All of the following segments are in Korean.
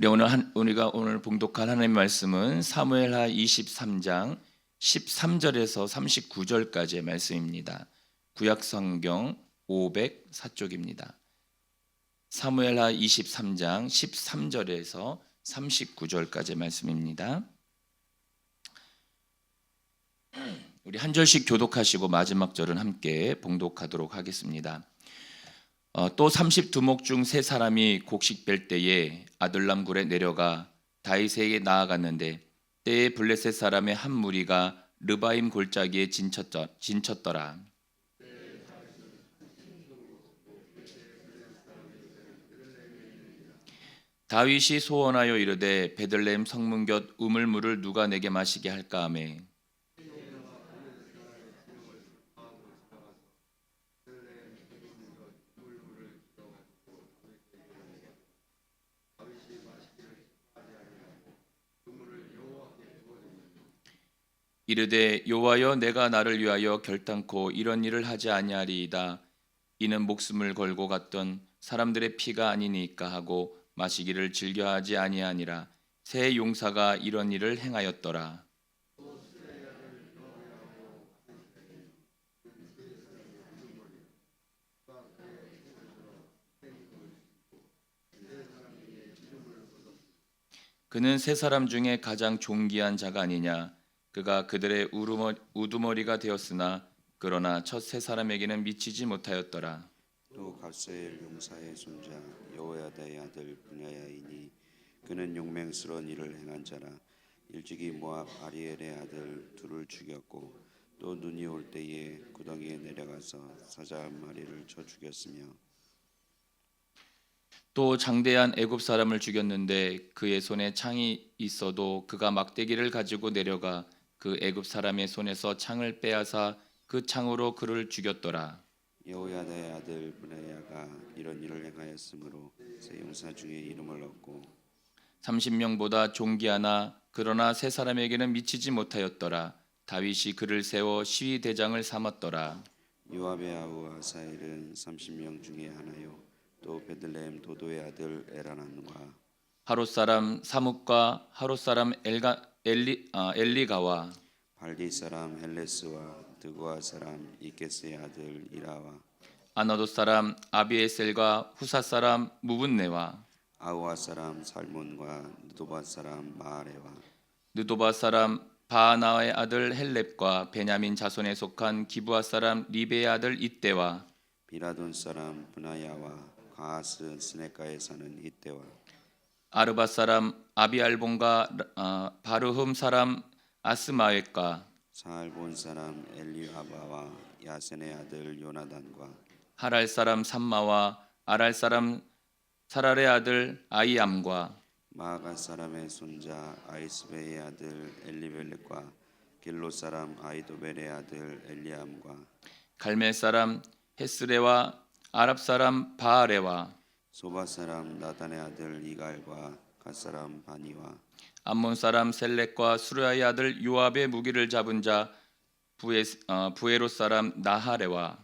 우리가 오늘 봉독할 하나님의 말씀은 사무엘하 23장 13절에서 39절까지의 말씀입니다. 구약성경 504쪽입니다. 사무엘하 23장 13절에서 39절까지의 말씀입니다. 우리 한 절씩 교독하시고 마지막 절은 함께 봉독하도록 하겠습니다. 또 32목 중 세 사람이 곡식 뺄 때에 아둘람 굴에 내려가 다윗에게 나아갔는데 때에 블레셋 사람의 한 무리가 르바임 골짜기에 진쳤더라. 다윗이 소원하여 이르되 베들레헴 성문 곁 우물물을 누가 내게 마시게 할까 하매 이르되 여호와여 내가 나를 위하여 결단코 이런 일을 하지 아니하리이다. 이는 목숨을 걸고 갔던 사람들의 피가 아니니까 하고 마시기를 즐겨하지 아니하니라. 새 용사가 이런 일을 행하였더라. 그는 세 사람 중에 가장 존귀한 자가 아니냐. 그가 그들의 우두머리가 되었으나 그러나 첫 세 사람에게는 미치지 못하였더라. 또 갑세엘 용사의 손자 여호야다의 아들 분야야이니 그는 용맹스러운 일을 행한 자라. 일찍이 모압 아리엘의 아들 둘을 죽였고 또 눈이 올 때에 구덩이에 내려가서 사자 한 마리를 쳐 죽였으며 또 장대한 애굽 사람을 죽였는데 그의 손에 창이 있어도 그가 막대기를 가지고 내려가 그 애굽 사람의 손에서 창을 빼앗아 그 창으로 그를 죽였더라. 여호야다의 아들 분야야가 이런 일을 행하였으므로 세 용사 중에 이름을 얻고 30명보다 존귀하나 그러나 세 사람에게는 미치지 못하였더라. 다윗이 그를 세워 시위 대장을 삼았더라. 요압의 아우 아사엘은 30명 중에 하나요. 또 베들레헴 도도의 아들 에라난과 하롯 사람 사뭇과 하롯 사람 엘리가와 발디 사람 헬레스와 드고아 사람 이케스의 아들 이라와 아나돗 사람 아비에셀과 후사 사람 무분네와 아우아 사람 살몬과 느도바 사람 마아레와 느도바 사람 바하나의 아들 헬렙과 베냐민 자손에 속한 기브아 사람 리베의 아들 이때와 비라돈 사람 브나야와 가하스 스네가에 사는 이때와 아르바 사람 아비알본과 바르흠 사람 아스마웻과 사알본 사람 엘리하바와 야센의 아들 요나단과 하랄 사람 삼마와 아랄 사람 사랄의 아들 아이암과 마아가 사람의 손자 아이스베의 아들 엘리벨렉과 길로 사람 아이도벨의 아들 엘리암과 갈멜 사람 헤스레와 아랍 사람 바아레와 소바 사람 나단의 아들 이갈과 갓 사람 바니와 암몬 사람 셀렉과 수르야의 아들 요압의 무기를 잡은 자 부에롯 사람 나하레와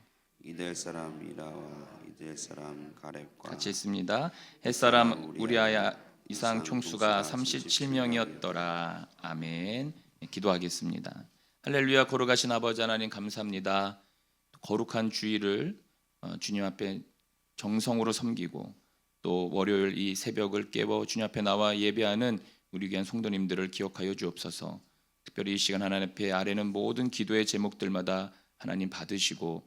이델 사람 이라와 이델 사람 가렙과 같이 있습니다. 햇사람 우리아야 이상 총수가 37명이었더라. 아멘. 기도하겠습니다. 할렐루야. 거룩하신 아버지 하나님 감사합니다. 거룩한 주일을 주님 앞에 정성으로 섬기고 또 월요일 이 새벽을 깨워 주님 앞에 나와 예배하는 우리 귀한 성도님들을 기억하여 주옵소서. 특별히 이 시간 하나님 앞에 아뢰는 모든 기도의 제목들마다 하나님 받으시고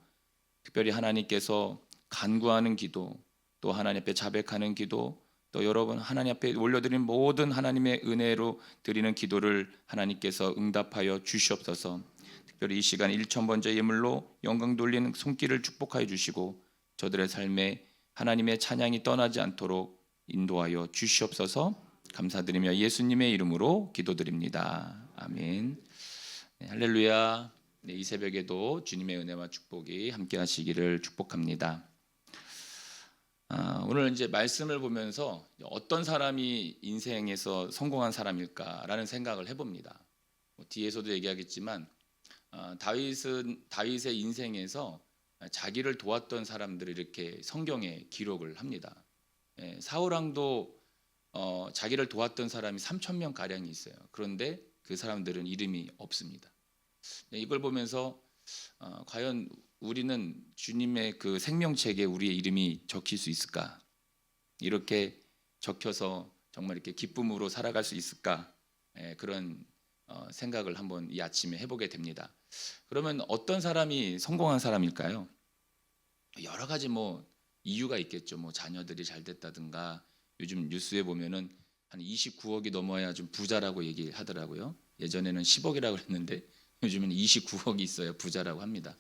특별히 하나님께서 간구하는 기도 또 하나님 앞에 자백하는 기도 또 여러분 하나님 앞에 올려드린 모든 하나님의 은혜로 드리는 기도를 하나님께서 응답하여 주시옵소서. 특별히 이 시간 1,000번째 예물로 영광 돌리는 손길을 축복하여 주시고 저들의 삶에 하나님의 찬양이 떠나지 않도록 인도하여 주시옵소서. 감사드리며 예수님의 이름으로 기도드립니다. 아멘. 네, 할렐루야. 네, 이 새벽에도 주님의 은혜와 축복이 함께 하시기를 축복합니다. 오늘 이제 말씀을 보면서 어떤 사람이 인생에서 성공한 사람일까라는 생각을 해봅니다. 뒤에서도 얘기하겠지만 다윗의 인생에서 자기를 도왔던 사람들을 이렇게 성경에 기록을 합니다. 사울 왕도 자기를 도왔던 사람이 3천 명 가량이 있어요. 그런데 그 사람들은 이름이 없습니다. 이걸 보면서 과연 우리는 주님의 그 생명책에 우리의 이름이 적힐 수 있을까? 이렇게 적혀서 정말 이렇게 기쁨으로 살아갈 수 있을까? 그런 생각을 한번 이 아침에 해보게 됩니다. 그러면 어떤 사람이 성공한 사람일까요? 여러 가지 뭐 이유가 있겠죠. 뭐 자녀들이 잘 됐다든가, 요즘 뉴스에 보면은 한 29억이 넘어야 좀 부자라고 얘기하더라고요. 예전에는 10억이라고 그랬는데 요즘은 29억이 있어야 부자라고 합니다.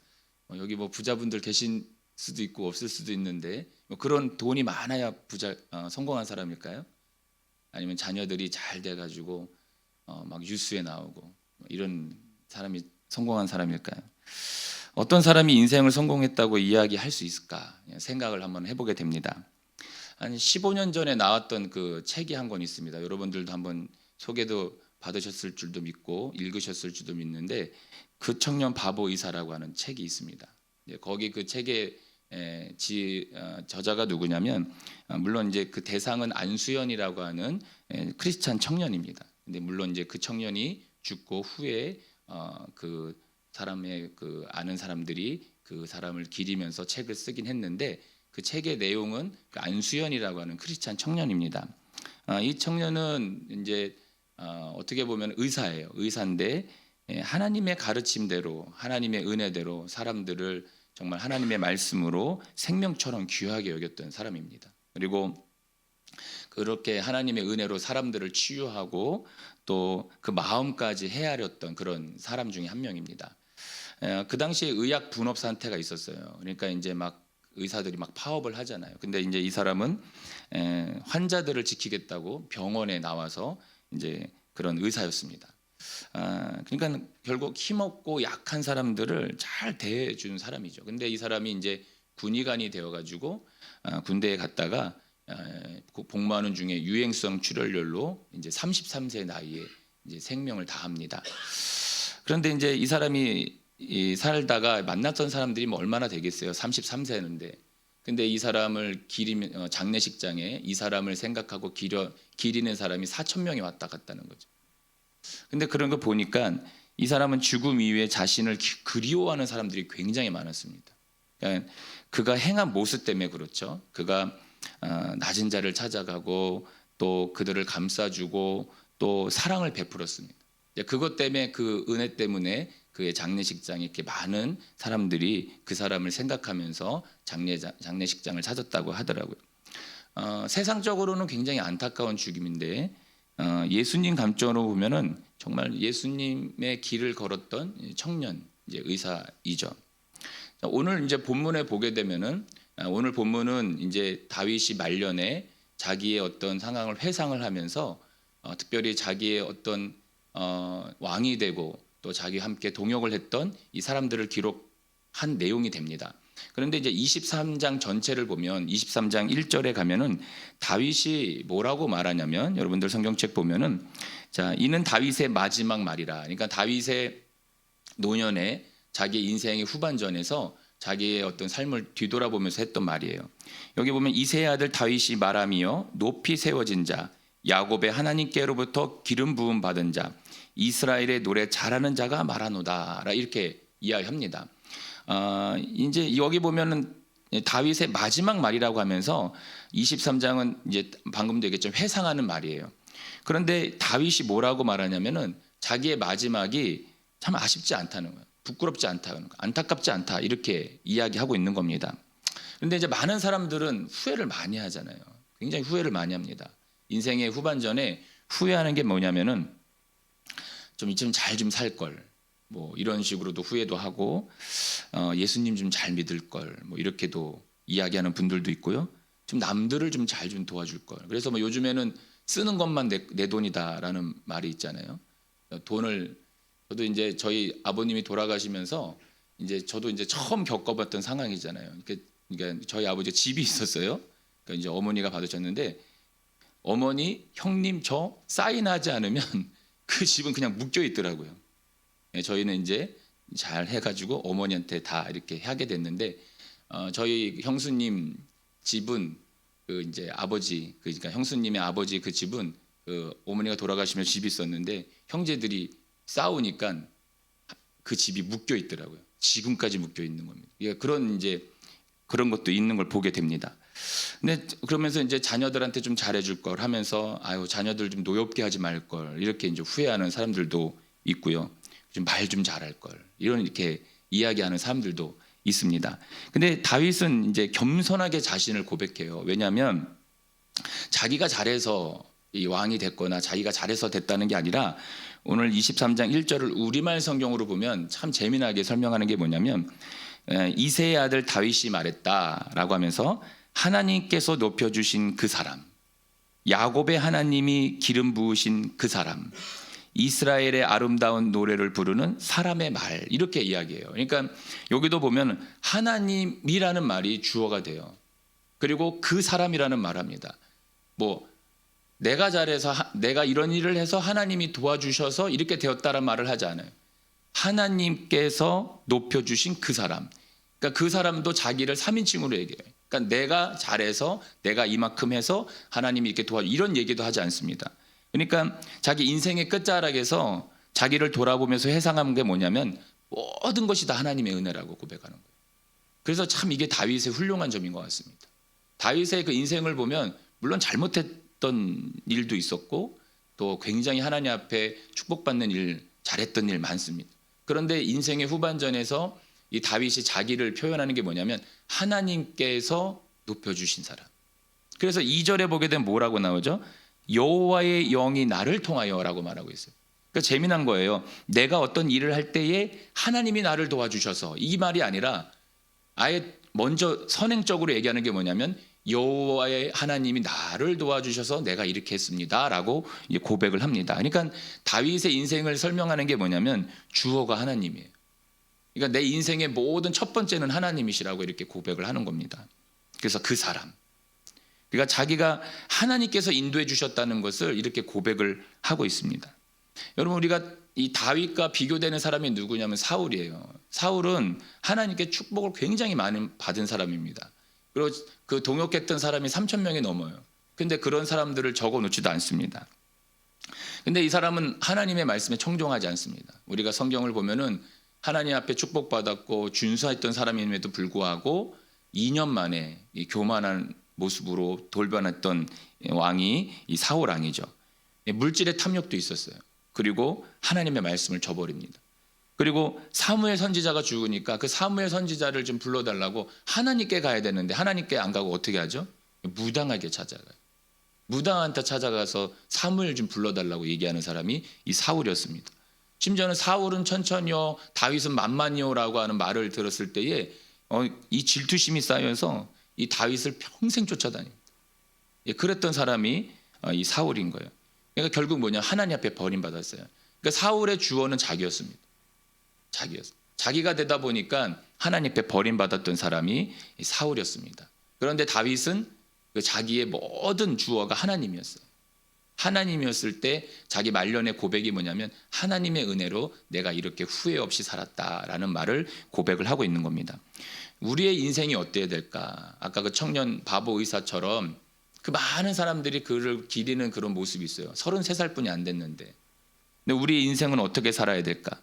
여기 뭐 부자분들 계신 수도 있고 없을 수도 있는데, 뭐 그런 돈이 많아야 부자 성공한 사람일까요? 아니면 자녀들이 잘 돼가지고 막 뉴스에 나오고 이런 사람이 성공한 사람일까요? 어떤 사람이 인생을 성공했다고 이야기할 수 있을까 생각을 한번 해보게 됩니다. 한 15년 전에 나왔던 그 책이 한 권 있습니다. 여러분들도 한번 소개도 받으셨을 줄도 믿고 읽으셨을 줄도 믿는데, 그 청년 바보 의사라고 하는 책이 있습니다. 거기 그 책의 저자가 누구냐면, 물론 이제 그 대상은 안수연이라고 하는 크리스찬 청년입니다. 근데 물론 이제 그 청년이 죽고 후에 그 사람의 그 아는 사람들이 그 사람을 기리면서 책을 쓰긴 했는데, 그 책의 내용은 그 안수연이라고 하는 크리스찬 청년입니다. 이 청년은 이제 어떻게 보면 의사예요. 의사인데 하나님의 가르침대로, 하나님의 은혜대로 사람들을 정말 하나님의 말씀으로 생명처럼 귀하게 여겼던 사람입니다. 그리고 그렇게 하나님의 은혜로 사람들을 치유하고 또 그 마음까지 헤아렸던 그런 사람 중에 한 명입니다. 그 당시에 의학 분업 상태가 있었어요. 그러니까 이제 막 의사들이 막 파업을 하잖아요. 근데 이제 이 사람은 환자들을 지키겠다고 병원에 나와서 이제 그런 의사였습니다. 그러니까 결국 힘없고 약한 사람들을 잘 대해준 사람이죠. 근데 이 사람이 이제 군의관이 되어가지고 군대에 갔다가 복무하는 중에 유행성 출혈열로 이제 33세 나이에 이제 생명을 다합니다. 그런데 이제 이 사람이 살다가 만났던 사람들이 뭐 얼마나 되겠어요? 33세였는데. 근데 이 사람을 장례식장에 이 사람을 생각하고 기리는 사람이 4천 명이 왔다 갔다는 거죠. 근데 그런 거 보니까 이 사람은 죽음 이후에 자신을 그리워하는 사람들이 굉장히 많았습니다. 그러니까 그가 행한 모습 때문에 그렇죠. 그가 낮은 자를 찾아가고 또 그들을 감싸주고 또 사랑을 베풀었습니다. 그것 때문에, 그 은혜 때문에 그의 장례식장에 이렇게 많은 사람들이 그 사람을 생각하면서 장례식장을 찾았다고 하더라고요. 세상적으로는 굉장히 안타까운 죽임인데, 예수님 감정으로 보면은 정말 예수님의 길을 걸었던 청년 이제 의사이죠. 오늘 이제 본문에 보게 되면은, 오늘 본문은 이제 다윗이 말년에 자기의 어떤 상황을 회상을 하면서 특별히 자기의 어떤 왕이 되고 또 자기와 함께 동역을 했던 이 사람들을 기록한 내용이 됩니다. 그런데 이제 23장 전체를 보면 23장 1절에 가면은 다윗이 뭐라고 말하냐면, 여러분들 성경책 보면은, 자, 이는 다윗의 마지막 말이라. 그러니까 다윗의 노년에 자기 인생의 후반전에서 자기의 어떤 삶을 뒤돌아보면서 했던 말이에요. 여기 보면 이새의 아들 다윗이 말하며 높이 세워진 자, 야곱의 하나님께로부터 기름 부음 받은 자, 이스라엘의 노래 잘하는 자가 말하노다, 이렇게 이야기합니다. 이제 여기 보면은 다윗의 마지막 말이라고 하면서 23장은 이제 방금도 얘기했지만 회상하는 말이에요. 그런데 다윗이 뭐라고 말하냐면은 자기의 마지막이 참 아쉽지 않다는 거예요. 부끄럽지 않다, 안타깝지 않다, 이렇게 이야기하고 있는 겁니다. 그런데 이제 많은 사람들은 후회를 많이 하잖아요. 굉장히 후회를 많이 합니다. 인생의 후반전에 후회하는 게 뭐냐면은 좀 이쯤 잘 좀 살 걸, 뭐 이런 식으로도 후회도 하고, 예수님 좀 잘 믿을 걸, 뭐 이렇게도 이야기하는 분들도 있고요. 좀 남들을 좀 잘 좀 도와줄 걸. 그래서 뭐 요즘에는 쓰는 것만 내 돈이다라는 말이 있잖아요. 저도 이제 저희 아버님이 돌아가시면서 이제 저도 이제 처음 겪어봤던 상황이잖아요. 그러니까 저희 아버지 집이 있었어요. 그러니까 이제 어머니가 받으셨는데, 어머니, 형님, 저 사인하지 않으면 그 집은 그냥 묶여 있더라고요. 저희는 이제 잘 해가지고 어머니한테 다 이렇게 하게 됐는데, 저희 형수님 집은 그 이제 아버지 그러니까 형수님의 아버지 그 집은 그 어머니가 돌아가시면 집이 있었는데 형제들이 싸우니까 그 집이 묶여 있더라고요. 지금까지 묶여 있는 겁니다. 예, 그런 이제 그런 것도 있는 걸 보게 됩니다. 근데 그러면서 이제 자녀들한테 좀 잘해줄 걸 하면서 아유 자녀들 좀 노엽게 하지 말 걸 이렇게 이제 후회하는 사람들도 있고요. 좀 말 좀 잘할 걸 이런 이렇게 이야기하는 사람들도 있습니다. 근데 다윗은 이제 겸손하게 자신을 고백해요. 왜냐하면 자기가 잘해서 이 왕이 됐거나 자기가 잘해서 됐다는 게 아니라 오늘 23장 1절을 우리말 성경으로 보면 참 재미나게 설명하는 게 뭐냐면 이새의 아들 다윗이 말했다라고 하면서 하나님께서 높여주신 그 사람, 야곱의 하나님이 기름 부으신 그 사람, 이스라엘의 아름다운 노래를 부르는 사람의 말 이렇게 이야기해요. 그러니까 여기도 보면 하나님이라는 말이 주어가 돼요. 그리고 그 사람이라는 말합니다. 뭐 내가 잘해서 내가 이런 일을 해서 하나님이 도와주셔서 이렇게 되었다라는 말을 하지 않아요. 하나님께서 높여주신 그 사람. 그러니까 그 사람도 자기를 3인칭으로 얘기해요. 그러니까 내가 잘해서 내가 이만큼 해서 하나님이 이렇게 도와주 이런 얘기도 하지 않습니다. 그러니까 자기 인생의 끝자락에서 자기를 돌아보면서 회상한 게 뭐냐면 모든 것이 다 하나님의 은혜라고 고백하는 거예요. 그래서 참 이게 다윗의 훌륭한 점인 것 같습니다. 다윗의 그 인생을 보면 물론 잘못했던 일도 있었고 또 굉장히 하나님 앞에 축복받는 일, 잘했던 일 많습니다. 그런데 인생의 후반전에서 이 다윗이 자기를 표현하는 게 뭐냐면 하나님께서 높여주신 사람. 그래서 2절에 보게 되면 뭐라고 나오죠? 여호와의 영이 나를 통하여라고 말하고 있어요. 그러니까 재미난 거예요. 내가 어떤 일을 할 때에 하나님이 나를 도와주셔서 이 말이 아니라 아예 먼저 선행적으로 얘기하는 게 뭐냐면 여호와의 하나님이 나를 도와주셔서 내가 이렇게 했습니다라고 고백을 합니다. 그러니까 다윗의 인생을 설명하는 게 뭐냐면 주어가 하나님이에요. 그러니까 내 인생의 모든 첫 번째는 하나님이시라고 이렇게 고백을 하는 겁니다. 그래서 그 사람. 그러니까 자기가 하나님께서 인도해 주셨다는 것을 이렇게 고백을 하고 있습니다. 여러분 우리가 이 다윗과 비교되는 사람이 누구냐면 사울이에요. 사울은 하나님께 축복을 굉장히 많이 받은 사람입니다. 그리고 그 동역했던 사람이 3,000명이 넘어요. 근데 그런 사람들을 적어 놓지도 않습니다. 근데 이 사람은 하나님의 말씀에 청종하지 않습니다. 우리가 성경을 보면은 하나님 앞에 축복받았고 준수했던 사람임에도 불구하고 2년 만에 이 교만한 모습으로 돌변했던 왕이 이 사울 왕이죠. 물질의 탐욕도 있었어요. 그리고 하나님의 말씀을 저버립니다. 그리고 사무엘 선지자가 죽으니까 그 사무엘 선지자를 좀 불러달라고 하나님께 가야 되는데 하나님께 안 가고 어떻게 하죠? 무당에게 찾아가요. 무당한테 찾아가서 사무엘 좀 불러달라고 얘기하는 사람이 이 사울이었습니다. 심지어는 사울은 천천히요, 다윗은 만만히요라고 하는 말을 들었을 때에 이 질투심이 쌓여서 이 다윗을 평생 쫓아다닙니다. 그랬던 사람이 이 사울인 거예요. 그러니까 결국 뭐냐? 하나님 앞에 버림받았어요. 그러니까 사울의 주어는 자기였습니다. 자기가 되다 보니까 하나님 앞에 버림받았던 사람이 사울이었습니다. 그런데 다윗은 그 자기의 모든 주어가 하나님이었어요. 하나님이었을 때 자기 말년의 고백이 뭐냐면 하나님의 은혜로 내가 이렇게 후회 없이 살았다라는 말을 고백을 하고 있는 겁니다. 우리의 인생이 어때야 될까? 아까 그 청년 바보 의사처럼 그 많은 사람들이 그를 기리는 그런 모습이 있어요. 33살뿐이 안 됐는데. 근데 우리의 인생은 어떻게 살아야 될까?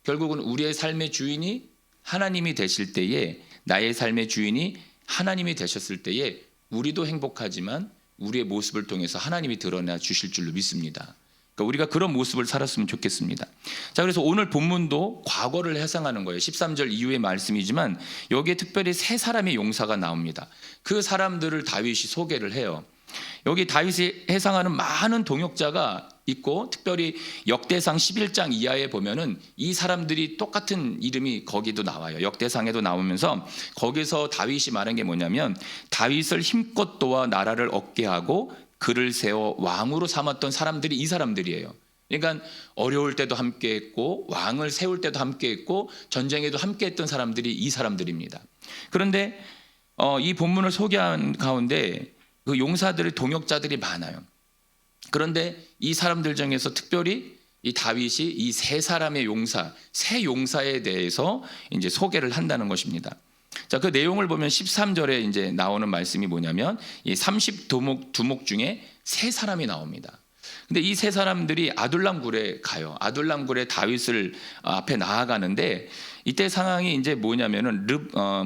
결국은 우리의 삶의 주인이 하나님이 되실 때에 나의 삶의 주인이 하나님이 되셨을 때에 우리도 행복하지만 우리의 모습을 통해서 하나님이 드러나 주실 줄로 믿습니다. 그러니까 우리가 그런 모습을 살았으면 좋겠습니다. 자, 그래서 오늘 본문도 과거를 해상하는 거예요. 13절 이후의 말씀이지만 여기에 특별히 세 사람의 용사가 나옵니다. 그 사람들을 다윗이 소개를 해요. 여기 다윗이 해상하는 많은 동역자가 있고 특별히 역대상 11장 이하에 보면은 이 사람들이 똑같은 이름이 거기도 나와요. 역대상에도 나오면서 거기서 다윗이 말한 게 뭐냐면 다윗을 힘껏 도와 나라를 얻게 하고 그를 세워 왕으로 삼았던 사람들이 이 사람들이에요. 그러니까 어려울 때도 함께했고 왕을 세울 때도 함께했고 전쟁에도 함께했던 사람들이 이 사람들입니다. 그런데 이 본문을 소개한 가운데 그 용사들의 동역자들이 많아요. 그런데 이 사람들 중에서 특별히 이 다윗이 이 세 사람의 용사, 세 용사에 대해서 이제 소개를 한다는 것입니다. 자, 그 내용을 보면 13절에 이제 나오는 말씀이 뭐냐면 이 30두목 중에 세 사람이 나옵니다. 근데 이 세 사람들이 아둘람 굴에 가요. 아둘람 굴에 다윗을 앞에 나아가는데 이때 상황이 이제 뭐냐면은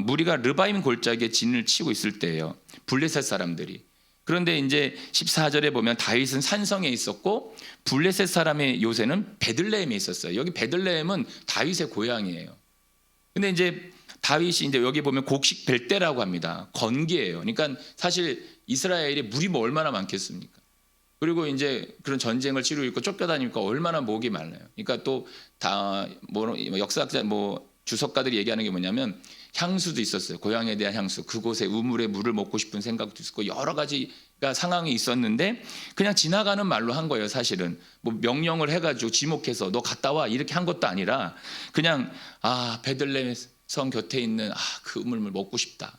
무리가 르바임 골짜기에 진을 치고 있을 때예요. 블레셋 사람들이. 그런데 이제 14절에 보면 다윗은 산성에 있었고 블레셋 사람의 요새는 베들레헴에 있었어요. 여기 베들레헴은 다윗의 고향이에요. 근데 이제 다윗이 이제 여기 보면 곡식 벨 때라고 합니다. 건기예요. 그러니까 사실 이스라엘이 물이 뭐 얼마나 많겠습니까? 그리고 이제 그런 전쟁을 치르고 있고 쫓겨다니니까 얼마나 목이 말라요. 그러니까 또 다 뭐 역사학자 뭐 주석가들이 얘기하는 게 뭐냐면 향수도 있었어요. 고향에 대한 향수. 그곳에 우물에 물을 먹고 싶은 생각도 있었고 여러 가지가 상황이 있었는데 그냥 지나가는 말로 한 거예요. 사실은 뭐 명령을 해가지고 지목해서 너 갔다 와 이렇게 한 것도 아니라 그냥 베들레헴 성 곁에 있는 그 우물물 먹고 싶다.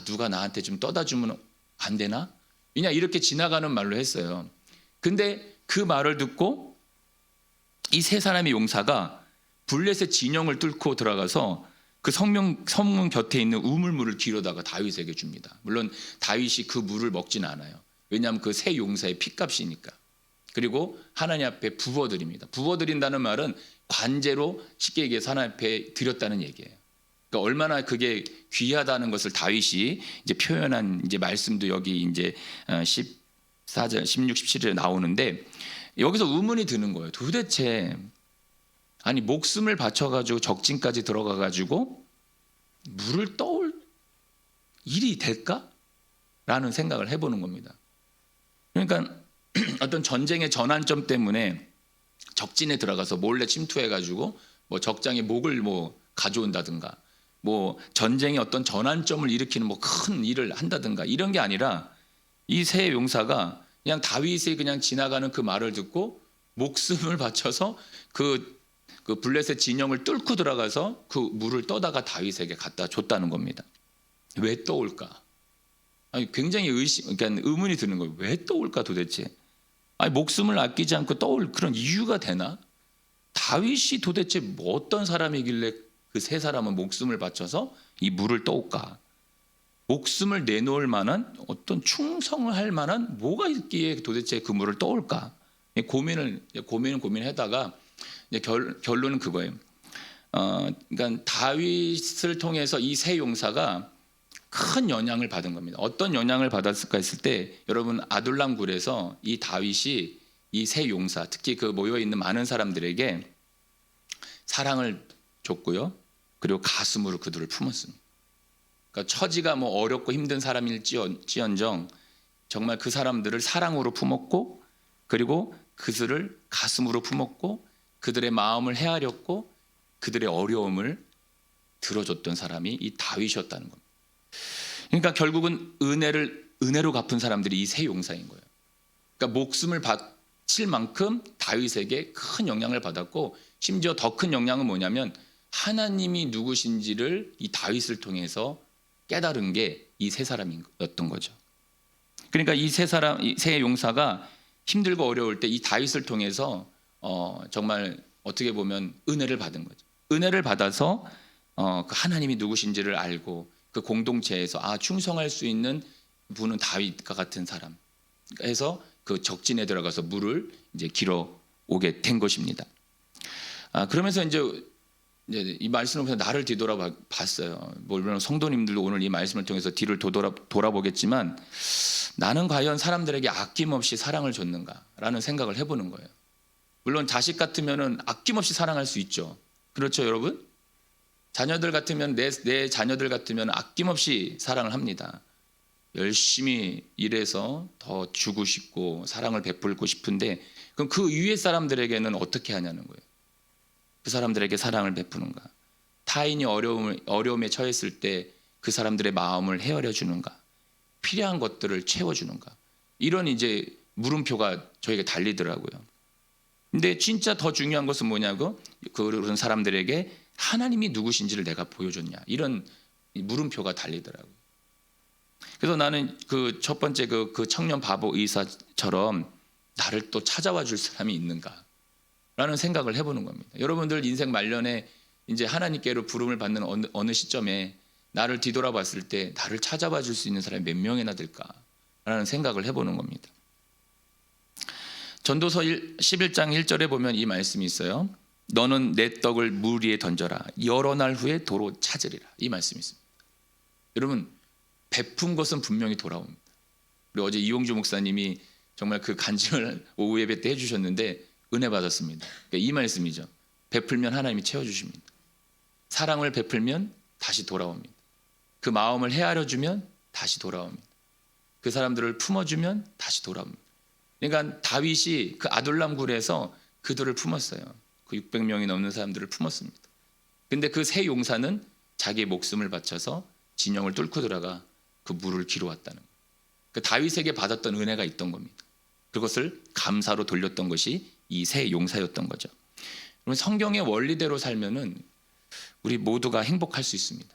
누가 나한테 좀 떠다 주면 안 되나? 그냥 이렇게 지나가는 말로 했어요. 근데 그 말을 듣고 이 세 사람의 용사가 블레셋 진영을 뚫고 들어가서 그 성문 곁에 있는 우물물을 뒤로다가 다윗에게 줍니다. 물론 다윗이 그 물을 먹진 않아요. 왜냐하면 그 세 용사의 핏값이니까. 그리고 하나님 앞에 부어드립니다. 부어드린다는 말은 관제로 쉽게 얘기해서 하나님 앞에 드렸다는 얘기예요. 그러니까 얼마나 그게 귀하다는 것을 다윗이 이제 표현한 이제 말씀도 여기 이제 14절, 16, 17절에 나오는데 여기서 의문이 드는 거예요. 도대체 아니 목숨을 바쳐가지고 적진까지 들어가가지고 물을 떠올 일이 될까? 라는 생각을 해보는 겁니다. 그러니까 어떤 전쟁의 전환점 때문에 적진에 들어가서 몰래 침투해가지고 뭐 적장의 목을 뭐 가져온다든가 뭐 전쟁의 어떤 전환점을 일으키는 뭐 큰 일을 한다든가 이런 게 아니라 이 세 용사가 그냥 다윗이 그냥 지나가는 그 말을 듣고 목숨을 바쳐서 그 블레셋 진영을 뚫고 들어가서 그 물을 떠다가 다윗에게 갖다 줬다는 겁니다. 왜 떠올까? 아니 굉장히 그러니까 의문이 드는 거예요. 왜 떠올까 도대체? 아니 목숨을 아끼지 않고 떠올 그런 이유가 되나? 다윗이 도대체 뭐 어떤 사람이길래 그 세 사람은 목숨을 바쳐서 이 물을 떠올까? 목숨을 내놓을 만한 어떤 충성을 할 만한 뭐가 있기에 도대체 그 물을 떠올까? 고민하다가 결론은 그거예요. 그러니까 다윗을 통해서 이 세 용사가 큰 영향을 받은 겁니다. 어떤 영향을 받았을까 했을 때 여러분 아둘람 굴에서 이 다윗이 이 세 용사 특히 그 모여 있는 많은 사람들에게 사랑을 줬고요. 그리고 가슴으로 그들을 품었습니다. 그러니까 처지가 뭐 어렵고 힘든 사람일지언정 정말 그 사람들을 사랑으로 품었고 그리고 그들을 가슴으로 품었고 그들의 마음을 헤아렸고 그들의 어려움을 들어줬던 사람이 이 다윗이었다는 겁니다. 그러니까 결국은 은혜로 갚은 사람들이 이 세 용사인 거예요. 그러니까 목숨을 바칠 만큼 다윗에게 큰 영향을 받았고 심지어 더 큰 영향은 뭐냐면 하나님이 누구신지를 이 다윗을 통해서 깨달은 게 이 세 사람이었던 거죠. 그러니까 이 세 용사가 힘들고 어려울 때 이 다윗을 통해서 정말 어떻게 보면 은혜를 받은 거죠. 은혜를 받아서 그 하나님이 누구신지를 알고 그 공동체에서 충성할 수 있는 분은 다윗과 같은 사람 해서 그 적진에 들어가서 물을 이제 길어 오게 된 것입니다. 그러면서 이제 이 말씀을 보면서 나를 뒤돌아봤어요. 물론 성도님들도 오늘 이 말씀을 통해서 뒤를 돌아보겠지만 나는 과연 사람들에게 아낌없이 사랑을 줬는가라는 생각을 해보는 거예요. 물론 자식 같으면 아낌없이 사랑할 수 있죠. 그렇죠, 여러분? 자녀들 같으면 내 자녀들 같으면 아낌없이 사랑을 합니다. 열심히 일해서 더 주고 싶고 사랑을 베풀고 싶은데 그럼 그 위에 사람들에게는 어떻게 하냐는 거예요. 그 사람들에게 사랑을 베푸는가? 타인이 어려움에 처했을 때 그 사람들의 마음을 헤아려 주는가? 필요한 것들을 채워주는가? 이런 이제 물음표가 저에게 달리더라고요. 근데 진짜 더 중요한 것은 뭐냐고? 그런 사람들에게 하나님이 누구신지를 내가 보여줬냐? 이런 물음표가 달리더라고요. 그래서 나는 그 첫 번째 그 청년 바보 의사처럼 나를 또 찾아와 줄 사람이 있는가? 라는 생각을 해보는 겁니다. 여러분들 인생 말년에 이제 하나님께로 부름을 받는 어느 시점에 나를 뒤돌아봤을 때 나를 찾아봐 줄 수 있는 사람이 몇 명이나 될까라는 생각을 해보는 겁니다. 전도서 11장 1절에 보면 이 말씀이 있어요. 너는 내 떡을 물 위에 던져라. 여러 날 후에 도로 찾으리라. 이 말씀이 있습니다. 여러분, 베푼 것은 분명히 돌아옵니다. 그리고 어제 이용주 목사님이 정말 그 간증을 오후 예배 때 해주셨는데 은혜 받았습니다. 그러니까 이 말씀이죠. 베풀면 하나님이 채워주십니다. 사랑을 베풀면 다시 돌아옵니다. 그 마음을 헤아려 주면 다시 돌아옵니다. 그 사람들을 품어주면 다시 돌아옵니다. 그러니까 다윗이 그 아둘람 굴에서 그들을 품었어요. 그 600명이 넘는 사람들을 품었습니다. 근데 그 세 용사는 자기의 목숨을 바쳐서 진영을 뚫고 들어가 그 물을 기르왔다는 거예요. 그 다윗에게 받았던 은혜가 있던 겁니다. 그것을 감사로 돌렸던 것이 이 세 용사였던 거죠. 그러면 성경의 원리대로 살면은 우리 모두가 행복할 수 있습니다.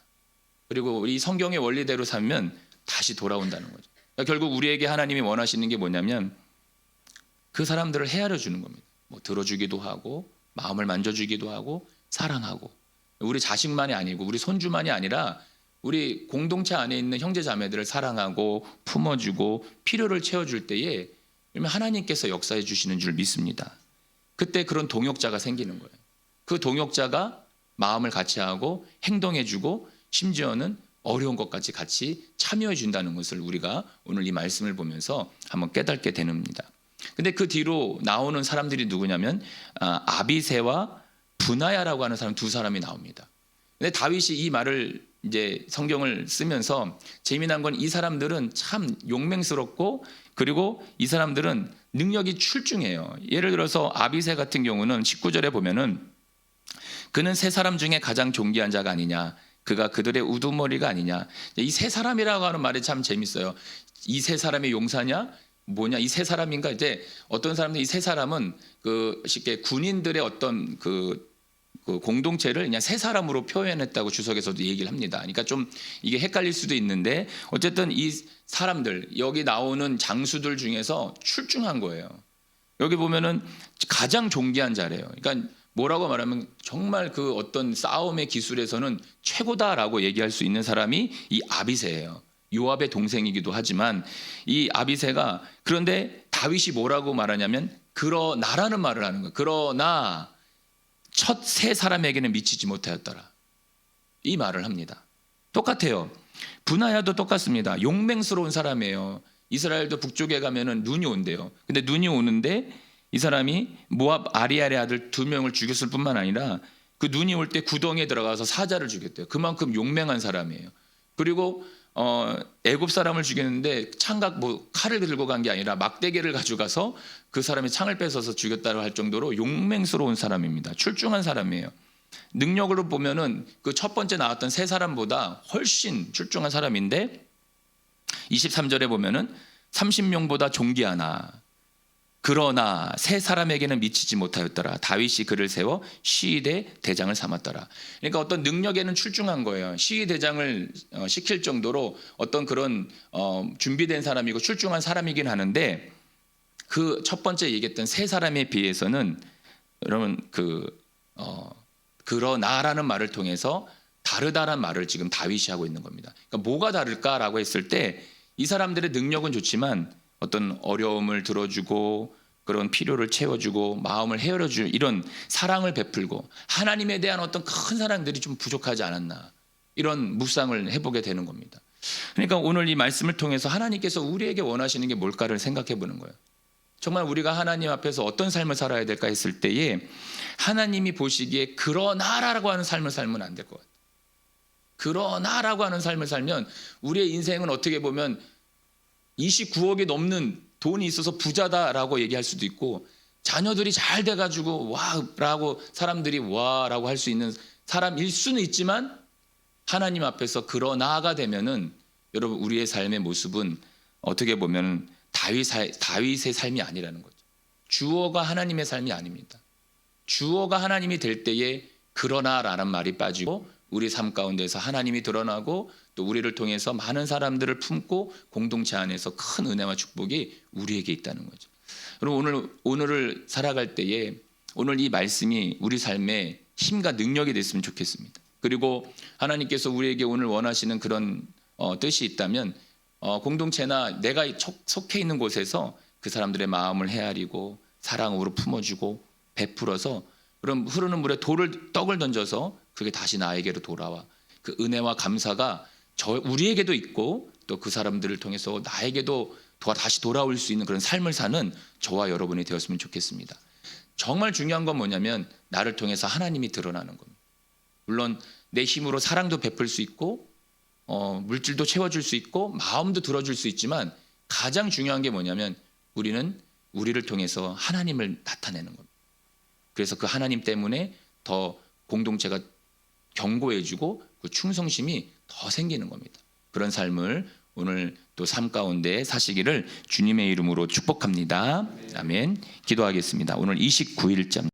그리고 우리 성경의 원리대로 살면 다시 돌아온다는 거죠. 그러니까 결국 우리에게 하나님이 원하시는 게 뭐냐면 그 사람들을 헤아려 주는 겁니다. 뭐 들어주기도 하고 마음을 만져주기도 하고 사랑하고, 우리 자식만이 아니고 우리 손주만이 아니라 우리 공동체 안에 있는 형제 자매들을 사랑하고 품어주고 필요를 채워줄 때에 하나님께서 역사해 주시는 줄 믿습니다. 그때 그런 동역자가 생기는 거예요. 그 동역자가 마음을 같이 하고 행동해 주고 심지어는 어려운 것까지 같이 참여해 준다는 것을 우리가 오늘 이 말씀을 보면서 한번 깨닫게 됩니다. 근데 그 뒤로 나오는 사람들이 누구냐면 아비새와 분하야라고 하는 사람 두 사람이 나옵니다. 근데 다윗이 이 말을 이제 성경을 쓰면서 재미난 건 이 사람들은 참 용맹스럽고 그리고 이 사람들은 능력이 출중해요. 예를 들어서 아비새 같은 경우는 19절에 보면은 그는 세 사람 중에 가장 존귀한 자가 아니냐, 그가 그들의 우두머리가 아니냐. 이 세 사람이라고 하는 말이 참 재밌어요. 이 세 사람의 용사냐? 뭐냐? 이 세 사람인가? 이제 어떤 사람들 이 세 사람은 그 쉽게 군인들의 어떤 그 공동체를 그냥 세 사람으로 표현했다고 주석에서도 얘기를 합니다. 그러니까 좀 이게 헷갈릴 수도 있는데 어쨌든 이 사람들, 여기 나오는 장수들 중에서 출중한 거예요. 여기 보면은 가장 존귀한 자래요. 그러니까 뭐라고 말하면 정말 그 어떤 싸움의 기술에서는 최고다라고 얘기할 수 있는 사람이 이 아비새예요. 요압의 동생이기도 하지만 이 아비새가, 그런데 다윗이 뭐라고 말하냐면 그러나라는 말을 하는 거예요. 그러나 첫 세 사람에게는 미치지 못하였더라. 이 말을 합니다. 똑같아요. 분하야도 똑같습니다. 용맹스러운 사람이에요. 이스라엘도 북쪽에 가면은 눈이 온대요. 근데 눈이 오는데 이 사람이 모압 아리엘의 아들 2명을 죽였을 뿐만 아니라 그 눈이 올 때 구덩이에 들어가서 사자를 죽였대요. 그만큼 용맹한 사람이에요. 그리고 애굽 사람을 죽였는데 창각 칼을 들고 간 게 아니라 막대기를 가져가서 그 사람이 창을 뺏어서 죽였다고 할 정도로 용맹스러운 사람입니다. 출중한 사람이에요. 능력으로 보면은 그 첫 번째 나왔던 세 사람보다 훨씬 출중한 사람인데 23절에 보면은 30명보다 존귀하나 그러나 세 사람에게는 미치지 못하였더라. 다윗이 그를 세워 시위대 대장을 삼았더라. 그러니까 어떤 능력에는 출중한 거예요. 시위 대장을 시킬 정도로 어떤 그런 준비된 사람이고 출중한 사람이긴 하는데 그 첫 번째 얘기했던 세 사람에 비해서는 여러분 그러나라는 말을 통해서 다르다란 말을 지금 다윗이 하고 있는 겁니다. 그러니까 뭐가 다를까라고 했을 때 이 사람들의 능력은 좋지만 어떤 어려움을 들어주고 그런 필요를 채워주고 마음을 헤아려주고 이런 사랑을 베풀고 하나님에 대한 어떤 큰 사랑들이 좀 부족하지 않았나, 이런 묵상을 해보게 되는 겁니다. 그러니까 오늘 이 말씀을 통해서 하나님께서 우리에게 원하시는 게 뭘까를 생각해 보는 거예요. 정말 우리가 하나님 앞에서 어떤 삶을 살아야 될까 했을 때에 하나님이 보시기에 그러나라고 하는 삶을 살면 안 될 것 같아요. 그러나라고 하는 삶을 살면 우리의 인생은 어떻게 보면 29억이 넘는 돈이 있어서 부자다라고 얘기할 수도 있고 자녀들이 잘 돼가지고 와라고 사람들이 와라고 할 수 있는 사람일 수는 있지만 하나님 앞에서 그러나가 되면은 여러분 우리의 삶의 모습은 어떻게 보면 다윗의 삶이 아니라는 거죠. 주어가 하나님의 삶이 아닙니다. 주어가 하나님이 될 때에 그러나라는 말이 빠지고 우리 삶 가운데서 하나님이 드러나고 또 우리를 통해서 많은 사람들을 품고 공동체 안에서 큰 은혜와 축복이 우리에게 있다는 거죠. 여러분 오늘을 살아갈 때에 오늘 이 말씀이 우리 삶에 힘과 능력이 됐으면 좋겠습니다. 그리고 하나님께서 우리에게 오늘 원하시는 그런 뜻이 있다면 공동체나 내가 속해 있는 곳에서 그 사람들의 마음을 헤아리고 사랑으로 품어주고 베풀어서 그럼 흐르는 물에 떡을 던져서 그게 다시 나에게로 돌아와. 그 은혜와 감사가 우리에게도 있고 또 그 사람들을 통해서 나에게도 다시 돌아올 수 있는 그런 삶을 사는 저와 여러분이 되었으면 좋겠습니다. 정말 중요한 건 뭐냐면 나를 통해서 하나님이 드러나는 겁니다. 물론 내 힘으로 사랑도 베풀 수 있고 물질도 채워줄 수 있고 마음도 들어줄 수 있지만 가장 중요한 게 뭐냐면 우리는 우리를 통해서 하나님을 나타내는 겁니다. 그래서 그 하나님 때문에 더 공동체가 견고해지고 그 충성심이 더 생기는 겁니다. 그런 삶을 오늘 또 삶 가운데 사시기를 주님의 이름으로 축복합니다. 아멘. 기도하겠습니다. 오늘 29일째